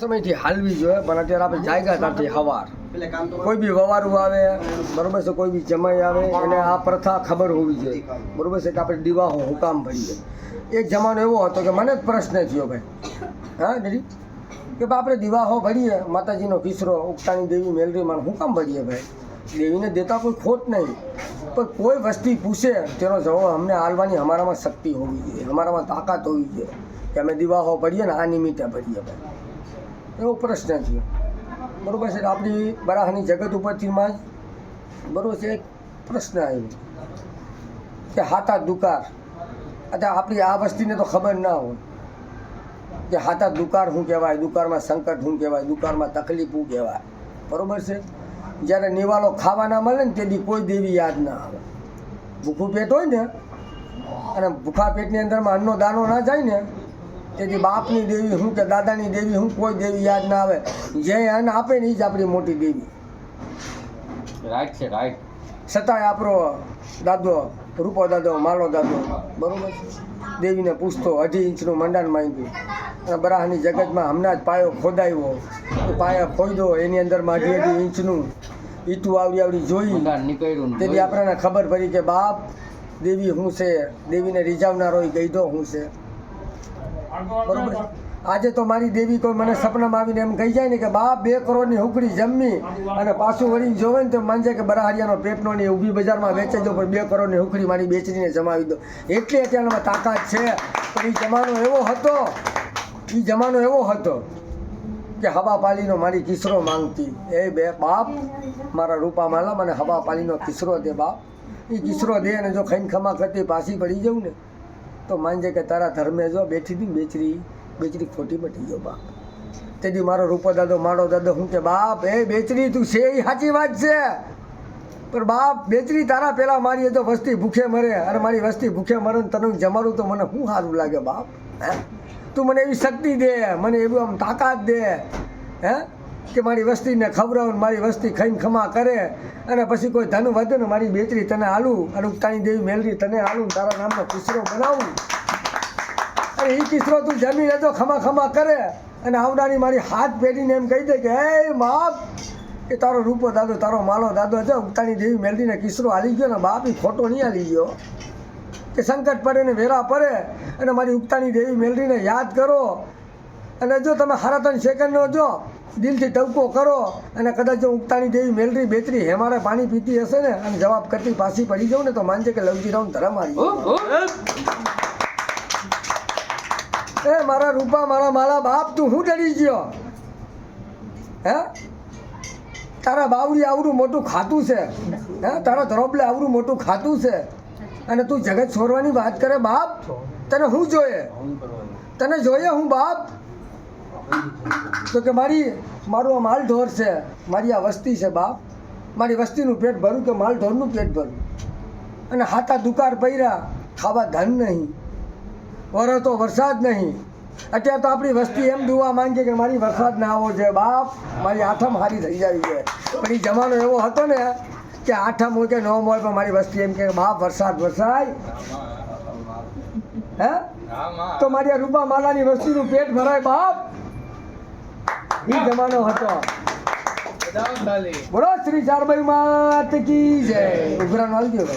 સમયથી હાલવી જોઈએ, પણ અત્યારે આપણે જાગ્યા ત્યાંથી હવાર કોઈ બી વવારું આવે બરોબર છે, કોઈ બી જમાઈ આવે એને આ પ્રથા ખબર હોવી જોઈએ બરોબર છે કે આપણે દીવાહો હુકામ ભરીએ. એક જમાનો એવો હતો કે મને જ પ્રશ્ન થયો ભાઈ, હા દીદી કે ભાઈ આપણે દીવાહો ભરીએ, માતાજીનો કિસરો ઉગતાની દેવી મેલરીમાં હુકામ ભરીએ ભાઈ, દેવીને દેતા કોઈ ખોટ નહીં, પણ કોઈ વસ્તી પૂછે તેનો જવાબ અમને આલવાની અમારામાં શક્તિ હોવી જોઈએ, અમારામાં તાકાત હોવી જોઈએ કે અમે દીવાહો ભરીએ ને આ નિમિત્તે ભરીએ ભાઈ. એવો પ્રશ્ન થયો બરાબર છે. આપણી બરાહની જગત ઉપરથી માં બરાબર છે એક પ્રશ્ન આવ્યો કે હાથા દુકાર. અત્યારે આપણી આ વસ્તીને તો ખબર ના હોય કે હાથા દુકાર શું કહેવાય, દુકારમાં સંકટ શું કહેવાય, દુકારમાં તકલીફ શું કહેવાય બરાબર છે. જ્યારે નિવાલો ખાવાના મળે ને તેથી કોઈ દેવી યાદ ના આવે. ભૂખું પેટ હોય ને અને ભૂખા પેટની અંદરમાં અન્નનો દાણો ના જાય ને તેથી બાપની દેવી શું કે દાદાની દેવી શું કોઈ દેવી યાદ ના આવે. જે અન્ન આપે ને એ જ આપણી મોટી દેવી. રાઈટ છે, રાઈટ. છતાંય આપણો દાદો રૂપો દાદો માલો દાદો બરાબર છે દેવીને પૂછતો 2.5 ઇંચનું મંડાણ માંગ્યું અને બરાહની જગતમાં હમણાં જ પાયો ખોદાયો, એ પાયા ખોદ્યો એની અંદરમાં 2.5 ઇંચનું ઈટું આવડી જોઈ તેથી આપણને ખબર પડી કે બાપ દેવી શું છે, દેવીને રીઝાવનારો એ ગઈધો શું છે બરોબર. આજે તો મારી દેવી કોઈ મને સપનામાં આવીને એમ કહી જાય ને કે બાપ 2 કરોડની હુકડી જમી અને પાછું વળીને જોવે ને તો માનજે કે બરાહરિયાનો પેટનો ને ઊભી બજારમાં વેચાઈ દો, પણ 2 કરોડની હુકડી મારી બેચરીને જમાવી દો. એટલી અત્યારમાં તાકાત છે. પણ એ જમાનો એવો હતો કે હવા પાલીનો મારી કિસરો માંગતી, એ બે બાપ મારા રૂપા માલા મને હવા પાલીનો કિસરો દે બાપ. એ કિસરો દે અને જો ખાઈને ખમા કરતી પાછી પડી જાઉં ને તો માનજે કે તારા ધર્મે જો બેઠી હતી બેચરી ખોટી મટી ગયો બાપ. તેથી મારો રૂપો દાદો માળો દાદો શું કે બાપ એ બેચરી તું છે એ સાચી વાત છે, પણ બાપ બેચરી તારા પહેલાં મારી તો વસ્તી ભૂખે મરે અને મારી વસ્તી ભૂખે મરે ને તને જમાડું તો મને શું સારું લાગે બાપ. હે તું મને એવી શક્તિ દે, મને એવું આમ તાકાત દે હે કે મારી વસ્તીને ખવડાવું, મારી વસ્તી ખાઈને ખમા કરે અને પછી કોઈ ધન વધે ને મારી બેચરી તને આલું અને ઉગતાની દેવી મેલરી તને આલું, તારા નામનો કિસરો બનાવું અને એ કિસરો તું જમીને તો ખમા કરે અને આવનારી મારી હાથ પેઢીને એમ કહી દે કે હે બાપ કે તારો રૂપો દાદો તારો માલો દાદો જો ઉગતાની દેવી મેલરીને કિસરો હાલી ગયો ને બાપ એ ખોટો નહીં હાલી ગયો. કે સંકટ પડે ને વેરા પડે અને મારી ઉગતાની દેવી મેલરીને યાદ કરો અને જો તમે 3 સેકન્ડનો જો દિલથી ટવકો કરો અને કદાચ જો ઉગતાની દેવી મેલરી બેતરી હેમારે પાણી પીતી હશે ને અને જવાબ કરતી પાછી પડી જાઉં ને તો માનજે કે લવજી રાઉન્ડ ધરમ આવી. એ મારા રૂપા મારા માલા બાપ તું શું ડરી ગયો હે? તારા બાવડી આવડું મોટું ખાતું છે હે, તારા ધરોપલે આવડું મોટું ખાતું છે અને તું જગત છોડવાની વાત કરે બાપ. તને શું જોઈએ, તને જોઈએ હું બાપ? તો કે મારું આ માલ ઢોર છે, મારી આ વસ્તી છે બાપ, મારી વસ્તીનું પેટ ભરું કે માલ ઢોરનું પેટ ભરું અને હાથા દુકાર પૈરા ખાવા ધન નહીં, વરો તો વરસાદ નહીં. અત્યારે તો આપણી વસ્તી એમ દુવા માંગે કે મારી વરસાદ ના આવો છે બાપ, મારી આઠમ હારી થઈ જાય છે. પણ એ જમાનો એવો હતો ને કે આઠમ હોય કે 9 હોય પણ મારી વસ્તી એમ કે બાપ વરસાદ વરસાય હે તો મારી આ રૂપા માલાની વસ્તીનું પેટ ભરાય બાપ. એ જમાનો હતો. બોલો શ્રી ચારબાઈ માત કી જય. ઉઘરાનો આવી ગયો.